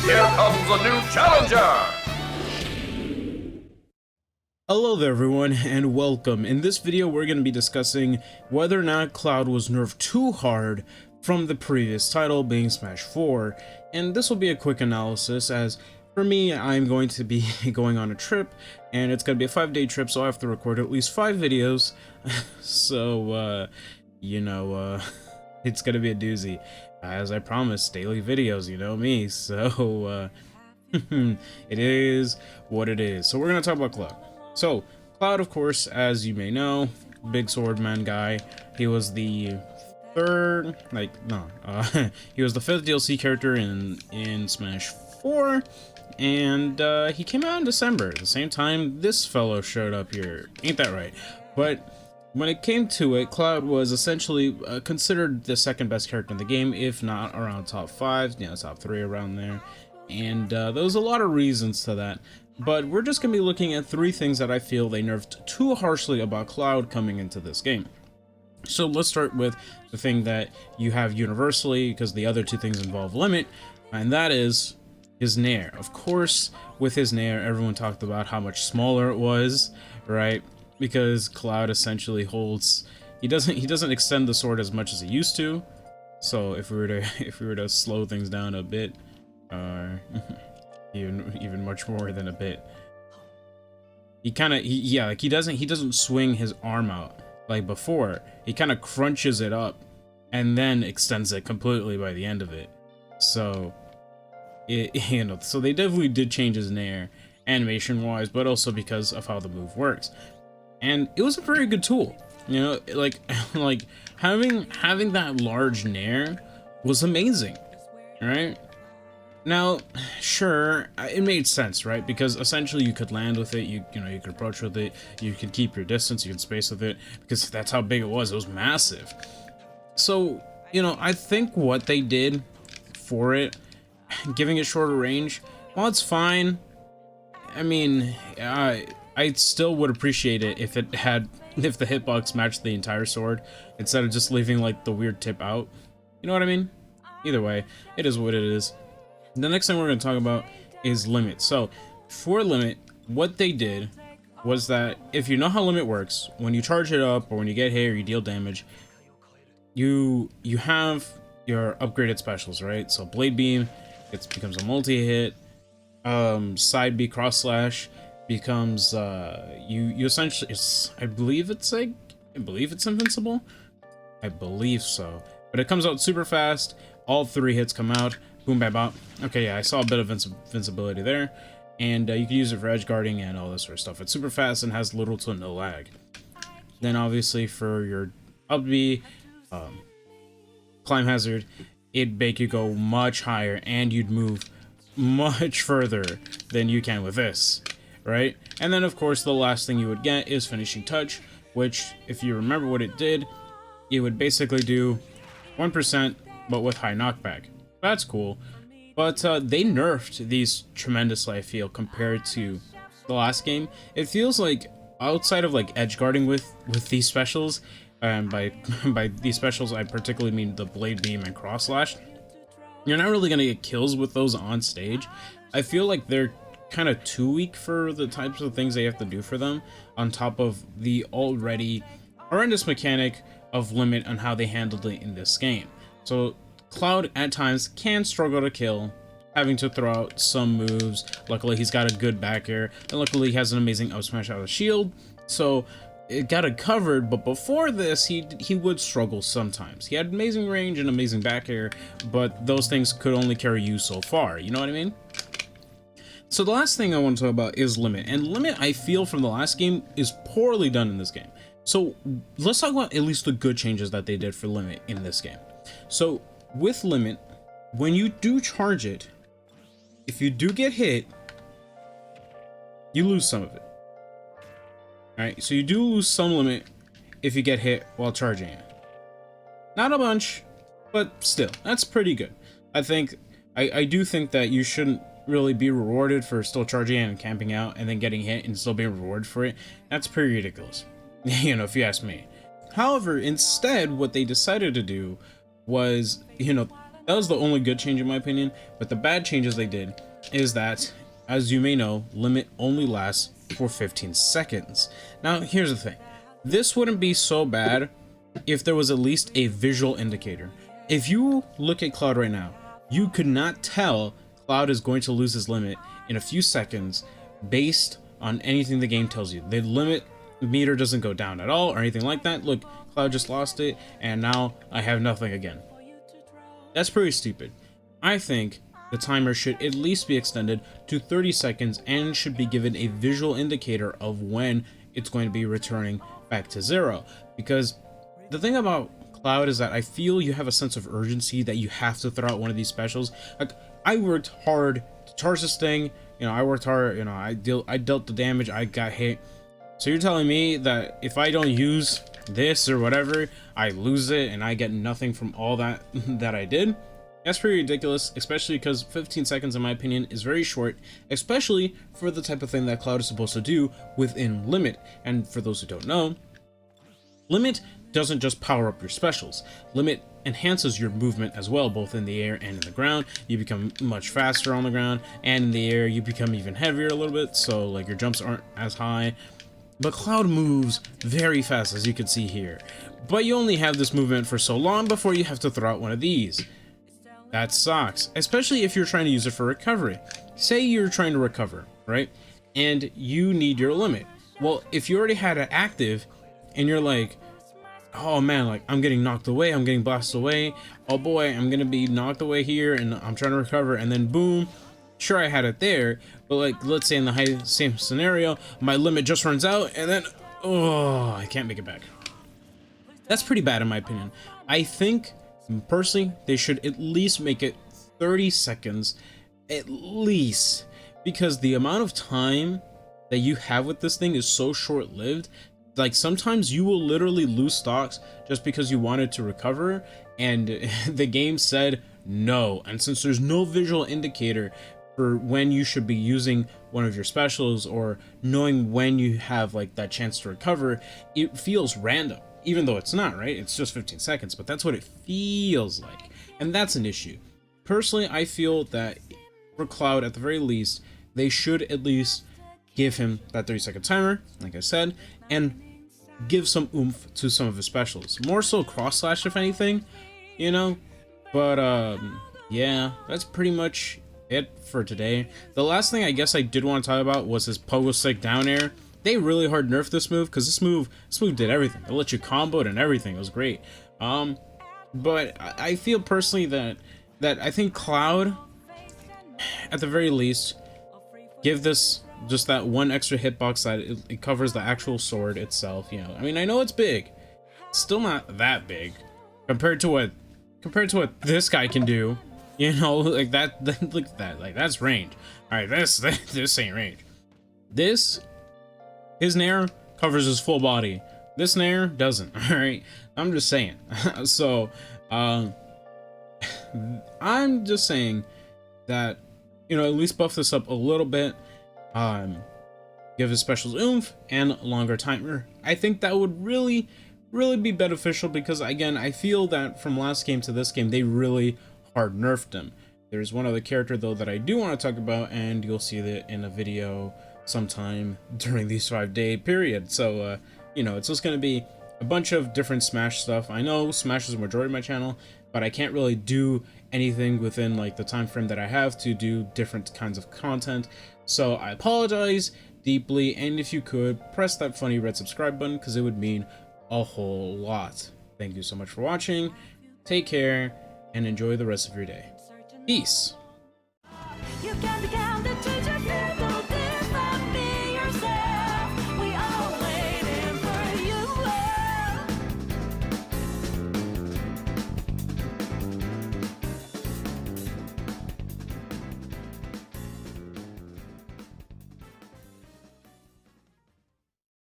Here comes a new challenger! Hello there everyone and welcome. In this video we're going to be discussing whether or not Cloud was nerfed too hard from the previous title being Sm4sh, and this will be a quick analysis as for me I'm going to be going on a trip and it's going to be a 5-day trip, so I have to record at least 5 videos. So it's going to be a doozy, as I promised, daily videos, you know me, so it is what it is. So we're going to talk about Cloud. So, Cloud, of course, as you may know, big swordman guy. He was the third, he was the 5th DLC character in Sm4sh, and he came out in December, at the same time this fellow showed up here. Ain't that right? But when it came to it, Cloud was essentially considered the 2nd best character in the game, if not around top 5, top 3 around there. And there was a lot of reasons to that. But we're just going to be looking at 3 things that I feel they nerfed too harshly about Cloud coming into this game. So let's start with the thing that you have universally, because the other 2 things involve limit, and that is his nair. Of course, with his nair, everyone talked about how much smaller it was, right? Because Cloud essentially holds, he doesn't extend the sword as much as he used to. So if we were to slow things down a bit, even much more than a bit, he doesn't swing his arm out like before. He kind of crunches it up and then extends it completely by the end of it. So so they definitely did change his nair animation wise, but also because of how the move works, and it was a very good tool, like having that large nair was amazing, right? Now, sure, it made sense, right? Because essentially you could land with it, you could approach with it, you could keep your distance, you could space with it, because that's how big it was massive. So, I think what they did for it, giving it shorter range, well, it's fine. I mean, I still would appreciate it if the hitbox matched the entire sword, instead of just leaving like the weird tip out. You know what I mean? Either way, it is what it is. The next thing we're going to talk about is limit. So for limit, what they did was that if you know how limit works, when you charge it up or when you get hit or you deal damage, you have your upgraded specials, right? So blade beam, it becomes a multi-hit. Side B cross slash becomes you essentially, I believe it's invincible. I believe so, but it comes out super fast. All 3 hits come out. Boom, bam, bop. Okay, yeah, I saw a bit of invincibility there. And you can use it for edge guarding and all this sort of stuff. It's super fast and has little to no lag. Then obviously for your up B, climb hazard, it'd make you go much higher and you'd move much further than you can with this, right? And then of course the last thing you would get is finishing touch, which if you remember what it did, it would basically do 1% but with high knockback. That's cool, but they nerfed these tremendously, I feel, compared to the last game. It feels like outside of like edge guarding with these specials, and by these specials I particularly mean the blade beam and cross slash, you're not really gonna get kills with those on stage. I feel like they're kind of too weak for the types of things they have to do for them, on top of the already horrendous mechanic of limit and how they handled it in this game. So Cloud at times can struggle to kill, having to throw out some moves. Luckily he's got a good back air, and luckily he has an amazing up smash out of shield, so it got it covered. But before this he would struggle sometimes. He had amazing range and amazing back air, but those things could only carry you so far, you know what I mean? So the last thing I want to talk about is limit, and limit I feel from the last game is poorly done in this game. So let's talk about at least the good changes that they did for limit in this game. So with limit, when you do charge it, if you do get hit, you lose some of it. Alright, so you do lose some limit if you get hit while charging it. Not a bunch, but still, that's pretty good. I do think that you shouldn't really be rewarded for still charging in and camping out and then getting hit and still being rewarded for it. That's pretty ridiculous, if you ask me. However, instead, what they decided to do was, That was the only good change in my opinion, but the bad changes they did is that, as you may know, limit only lasts for 15 seconds. Now, here's the thing. This wouldn't be so bad if there was at least a visual indicator. If you look at Cloud right now, you could not tell Cloud is going to lose his limit in a few seconds based on anything the game tells you. The limit meter doesn't go down at all or anything like that. Look, Cloud just lost it and now I have nothing again. That's pretty stupid. I think the timer should at least be extended to 30 seconds and should be given a visual indicator of when it's going to be returning back to 0. Because the thing about Cloud is that I feel you have a sense of urgency that you have to throw out one of these specials. Like, I worked hard to charge this thing, you know, I worked hard, you know, I dealt the damage, I got hit. So you're telling me that if I don't use this or whatever, I lose it and I get nothing from all that that I did? That's pretty ridiculous, especially because 15 seconds in my opinion is very short, especially for the type of thing that Cloud is supposed to do within Limit. And for those who don't know, Limit doesn't just power up your specials. Limit enhances your movement as well, both in the air and in the ground. You become much faster on the ground, and in the air you become even heavier a little bit, so like your jumps aren't as high. But Cloud moves very fast, as you can see here. But you only have this movement for so long before you have to throw out one of these. That sucks, especially if you're trying to use it for recovery. Say you're trying to recover, right? And you need your limit. Well, if you already had it active and you're like, oh man, like I'm getting knocked away, I'm getting blasted away, oh boy, I'm gonna be knocked away here and I'm trying to recover, and then boom, sure I had it there, but like let's say in the same scenario, my limit just runs out and then oh, I can't make it back. That's pretty bad in my opinion. I think personally they should at least make it 30 seconds at least, because the amount of time that you have with this thing is so short-lived. Like sometimes you will literally lose stocks just because you wanted to recover and the game said no. And since there's no visual indicator for when you should be using one of your specials or knowing when you have like that chance to recover, it feels random, even though it's not, right? It's just 15 seconds, but that's what it feels like. And that's an issue. Personally, I feel that for Cloud, at the very least, they should at least give him that 30-second timer, like I said, and give some oomph to some of his specials. More so cross slash, if anything, you know? But, yeah, that's pretty much it for today. The last thing I guess I did want to talk about was his pogo stick down air. They really hard nerfed this move, because this move did everything. It let you combo it and everything. It was great. But I feel personally that I think Cloud, at the very least, give this just that one extra hitbox that it covers the actual sword itself, you know. I mean, I know it's big. It's still not that big compared to what this guy can do, you know, like that. Look at that, like that's range. All right, this ain't range. His nair covers his full body. This nair doesn't. All right, I'm just saying. So I'm just saying that, you know, at least buff this up a little bit. Give his specials oomph and longer timer. I think that would really be beneficial, because again, I feel that from last game to this game they really hard nerfed him. There's one other character though that I do want to talk about, and you'll see that in a video sometime during these 5-day period. So you know, it's just going to be a bunch of different Smash stuff. I know Smash is the majority of my channel, but I can't really do anything within like the time frame that I have to do different kinds of content. So I apologize deeply, and if you could press that funny red subscribe button, because it would mean a whole lot. Thank you so much for watching. Take care and enjoy the rest of your day. Peace. You can be counted